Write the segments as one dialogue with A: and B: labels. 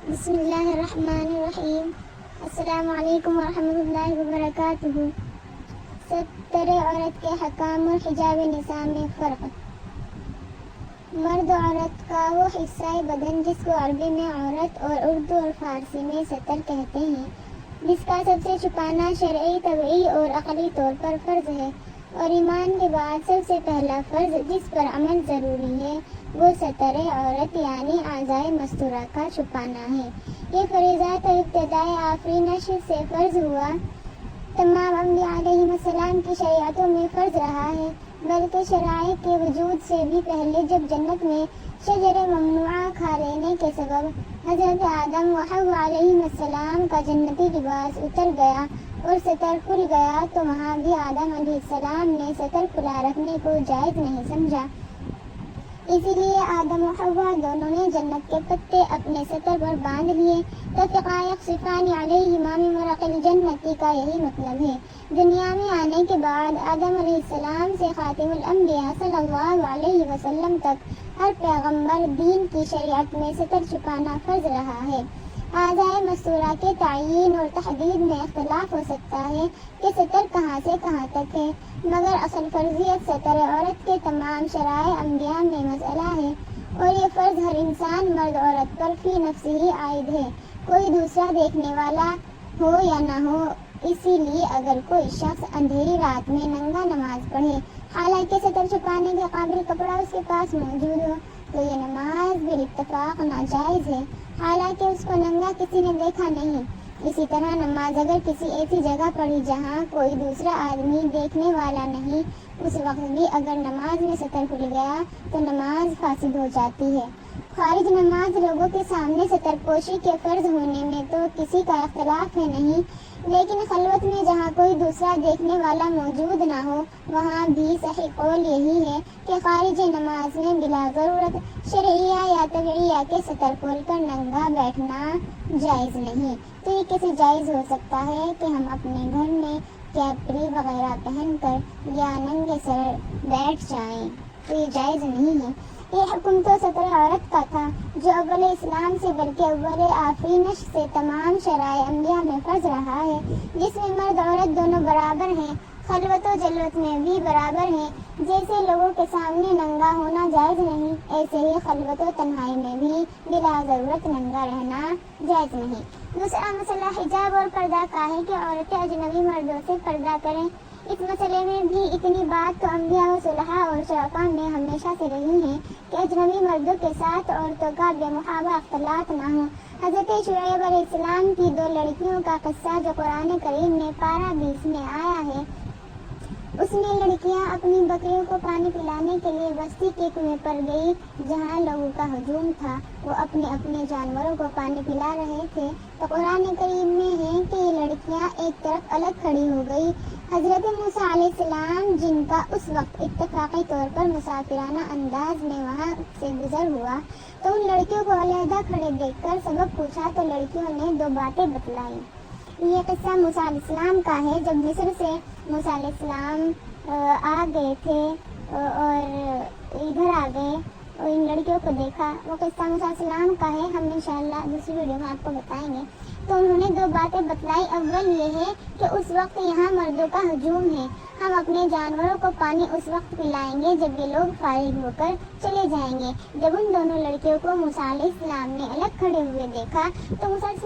A: بسم اللہ الرحمن الرحیم۔ السلام علیکم ورحمۃ اللہ وبرکاتہ۔ ستر عورت کے حکام اور حجاب نساء میں فرق۔ مرد عورت کا وہ حصہ بدن جس کو عربی میں عورت اور اردو اور فارسی میں ستر کہتے ہیں، جس کا سب سے چھپانا شرعی، طبعی اور عقلی طور پر فرض ہے، اور ایمان کے بعد سب سے پہلا فرض جس پر عمل ضروری ہے وہ ستر عورت یعنی اعضائے مستورہ کا چھپانا ہے۔ یہ فریضہ تو ابتدائے آفرینش سے فرض ہوا، تمام انبیاء علیہم السلام کی شریعتوں میں فرض رہا ہے، بلکہ شرائع کے وجود سے بھی پہلے جب جنت میں شجر ممنوعہ کھا لینے کے سبب حضرت آدم و حوا علیہم السلام کا جنتی لباس اتر گیا اور ستر کھل گیا، تو وہاں بھی آدم علیہ السلام نے ستر کھلا رکھنے کو جائز نہیں سمجھا، اسی لیے آدم و حوا دونوں نے جنت کے پتے اپنے ستر پر باندھ لیے۔ تفقا یخصفان علیہما من ورق الجنتی کا یہی مطلب ہے۔ دنیا میں آنے کے بعد آدم علیہ السلام سے خاتم الانبیاء صلی اللہ علیہ وسلم تک ہر پیغمبر دین کی شریعت میں ستر چھپانا فرض رہا ہے۔ اعضائے مستورہ کے تعین اور تحدید میں اختلاف ہو سکتا ہے کہ ستر کہاں سے کہاں تک ہے، مگر اصل فرضیت ستر عورت کے تمام شرائع انبیاء میں مسئلہ ہے، اور یہ فرض ہر انسان مرد عورت پر فی نفسہ ہی عائد ہے، کوئی دوسرا دیکھنے والا ہو یا نہ ہو۔ اسی لیے اگر کوئی شخص اندھیری رات میں ننگا نماز پڑھے، حالانکہ ستر چھپانے کے قابل کپڑا اس کے پاس موجود ہو، تو یہ نماز بالاتفاق ناجائز ہے، حالانکہ اس کو ننگا کسی نے دیکھا نہیں۔ اسی طرح نماز اگر کسی ایسی جگہ پڑھی جہاں کوئی دوسرا آدمی دیکھنے والا نہیں، اس وقت بھی اگر نماز میں ستر کھل گیا تو نماز فاسد ہو جاتی ہے۔ خارج نماز لوگوں کے سامنے ستر پوشی کے فرض ہونے میں تو کسی کا اختلاف ہے نہیں، لیکن خلوت میں جہاں کوئی دوسرا دیکھنے والا موجود نہ ہو، وہاں بھی صحیح قول یہی ہے کہ خارج نماز میں بلا ضرورت شرعیہ یا طبعیہ کے ستر کھول کر ننگا بیٹھنا جائز نہیں۔ تو یہ کیسے جائز ہو سکتا ہے کہ ہم اپنے گھر میں کیپری وغیرہ پہن کر یا ننگے سر بیٹھ جائیں؟ تو یہ جائز نہیں ہے۔ یہ حکم تو ستر عورت کا تھا جو اول اسلام سے بلکہ اول آفرینش سے تمام شرائع انبیاء میں فرض رہا ہے، جس میں مرد عورت دونوں برابر ہیں، خلوت و جلوت میں بھی برابر ہیں۔ جیسے لوگوں کے سامنے ننگا ہونا جائز نہیں، ایسے ہی خلوت و تنہائی میں بھی بلا ضرورت ننگا رہنا جائز نہیں۔ دوسرا مسئلہ حجاب اور پردہ کا ہے کہ عورتیں اجنبی مردوں سے پردہ کریں۔ اس مسئلے میں بھی اتنی بات تو انبیاء و صلحاء اور شرفاء میں ہمیشہ سے رہی ہے کہ اجنبی مردوں کے ساتھ عورتوں کا بے محابہ اختلاط نہ ہو۔ حضرت شعیب علیہ السلام کی 2 لڑکیوں کا قصہ جو قرآن کریم میں پارہ 20 میں آیا ہے، اس میں لڑکیاں اپنی بکریوں کو پانی پلانے کے لیے بستی کے کنویں پر گئی جہاں لوگوں کا ہجوم تھا، وہ اپنے اپنے جانوروں کو پانی پلا رہے تھے، تو قرآن کریم میں ہے کہ یہ لڑکیاں ایک طرف الگ کھڑی ہو گئی۔ حضرت موسیٰ علیہ السلام جن کا اس وقت اتفاقی طور پر مسافرانہ انداز میں وہاں سے گزر ہوا، تو ان لڑکیوں کو علیحدہ کھڑے دیکھ کر سبب پوچھا تو لڑکیوں نے 2 باتیں بتلائیں۔ یہ قصہ موسیٰ علیہ السلام کا ہے جب مصر سے موسیٰ علیہ السلام آ گئے تھے اور ادھر آ گئے اور ان لڑکیوں کو دیکھا۔ وہ قصہ موسیٰ علیہ السلام کا ہے، ہم انشاءاللہ دوسری ویڈیو میں آپ کو بتائیں گے۔ تو انہوں نے 2 باتیں بتلائی۔ اول یہ ہے کہ اس وقت یہاں مردوں کا ہجوم ہے، ہم اپنے جانوروں کو پانی اس وقت پلائیں گے جب یہ لوگ فارغ ہو کر چلے جائیں گے۔ جب ان دونوں لڑکیوں کو موسیٰ علیہ السلام نے الگ کھڑے ہوئے دیکھا تو موسیٰ علیہ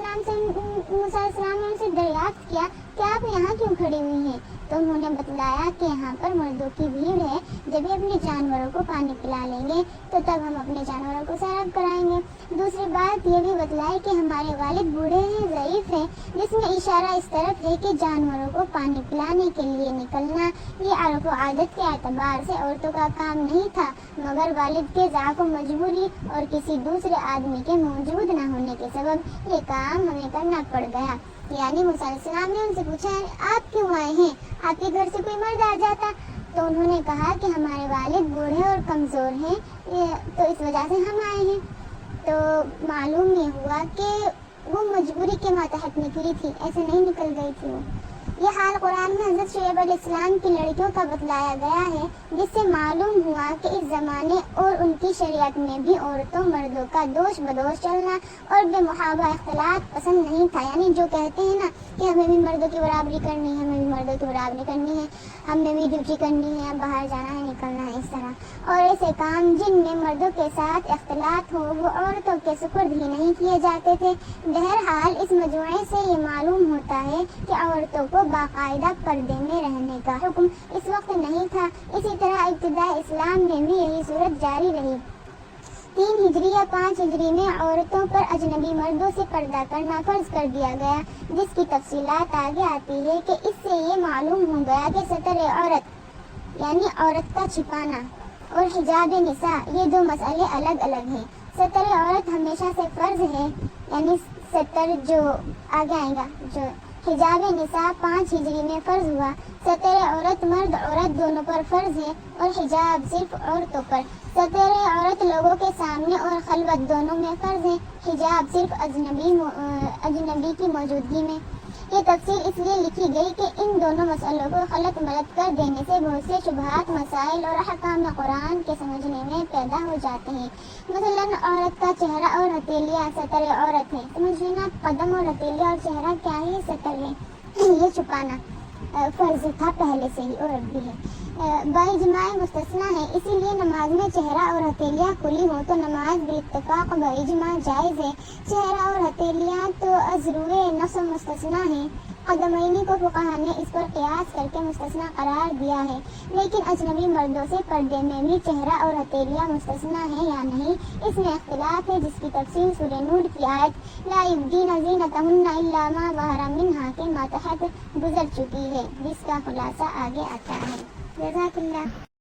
A: السلام نے ان سے دریافت کیا کہ آپ یہاں کیوں کھڑی ہوئی ہیں؟ تو انہوں نے بتلایا کہ یہاں پر مردوں کی بھیڑ ہے، جب یہ اپنے جانوروں کو پانی پلا لیں گے تو تب ہم اپنے جانوروں کو سیراب کرائیں گے۔ دوسری بات یہ بھی بتلائی کہ ہمارے والد بوڑھے ہیں، ضعیف ہیں، جس میں اشارہ اس طرف ہے کہ جانوروں کو پانی پلانے کے لیے نکلنا یہ عرف و عادت کے اعتبار سے عورتوں کا کام نہیں تھا، مگر والد کے ضعف و مجبوری اور کسی دوسرے آدمی کے موجود نہ ہونے کے سبب یہ کام ہمیں کرنا پڑ گیا۔ یعنی موسیٰ علیہ السلام نے ان سے پوچھا آپ کیوں آئے ہیں؟ آپ کے گھر سے کوئی مرد آ جاتا۔ تو انہوں نے کہا کہ ہمارے والد بوڑھے اور کمزور ہیں، تو اس وجہ سے ہم آئے ہیں۔ تو معلوم یہ ہوا کہ وہ مجبوری کے ماتحت نکلی تھی، ایسے نہیں نکل گئی تھی وہ۔ یہ حال قرآن میں حضرت شعیب علیہ السلام کی لڑکیوں کا بتلایا گیا ہے، جس سے معلوم ہوا کہ اس زمانے اور ان کی شریعت میں بھی عورتوں مردوں کا دوش بدوش چلنا اور بے محابہ اختلاط پسند نہیں تھا۔ یعنی جو کہتے ہیں نا کہ ہمیں بھی مردوں کی برابری کرنی ہے، ہمیں بھی مردوں کی برابری کرنی ہے، ہمیں بھی ڈیوٹی کرنی ہے، باہر جانا ہے، نکلنا ہے، اس طرح اور ایسے کام جن میں مردوں کے ساتھ اختلاط ہو وہ عورتوں کے سپرد ہی نہیں کیے جاتے تھے۔ بہرحال اس مجموعے سے یہ معلوم ہوتا ہے کہ عورتوں کو باقاعدہ پردے میں رہنے کا حکم اس وقت نہیں تھا۔ اسی طرح ابتداء اسلام میں بھی یہی صورت جاری رہی۔ 3 ہجری یا 5 ہجری میں عورتوں پر اجنبی مردوں سے پردہ کرنا فرض کر دیا گیا، جس کی تفصیلات آگے آتی ہے کہ اس سے یہ معلوم ہو گیا کہ ستر عورت یعنی عورت کا چھپانا اور حجاب نساء یہ 2 مسئلے الگ الگ ہیں۔ ستر عورت ہمیشہ سے فرض ہے، یعنی ستر جو آگے آئے گا، جو حجاب نساء 5 ہجری میں فرض ہوا۔ ستر عورت مرد عورت دونوں پر فرض ہے اور حجاب صرف عورتوں پر۔ ستر عورت لوگوں کے سامنے اور خلوت دونوں میں فرض ہے، حجاب صرف اجنبی کی موجودگی میں۔ یہ تفصیل اس لیے لکھی گئی کہ ان دونوں مسئلوں کو خلط ملط کر دینے سے بہت سے شبہات، مسائل اور احکام قرآن کے سمجھنے میں پیدا ہو جاتے ہیں۔ مثلا عورت کا چہرہ اور ہتھیلیاں ستر عورت ہے، سمجھ لینا قدم اور ہتھیلیاں اور چہرہ کیا ہے، ستر ہے، یہ چھپانا فرض تھا پہلے سے ہی اور اب بھی ہے، باجماع مستثنیٰ ہے۔ اسی لیے نماز میں چہرہ اور ہتھیلیاں کھلی ہوں تو نماز بالاتفاق باجماع جائز ہے۔ چہرہ اور ہتھیلیاں تو از روئے نفس مستثنیٰ ہیں، قدمینی کو فقہا نے اس پر قیاس کر کے مستثنیٰ قرار دیا ہے، لیکن اجنبی مردوں سے پردے میں بھی چہرہ اور ہتھیلیاں مستثنیٰ ہیں یا نہیں، اس میں اختلاف ہے، جس کی تفصیل سورہ نور کی آیت لا یبدین زینتہن الا ما ظہر منہا کے ماتحت گزر چکی ہے، جس کا خلاصہ آگے آتا ہے۔ جزاک اللہ۔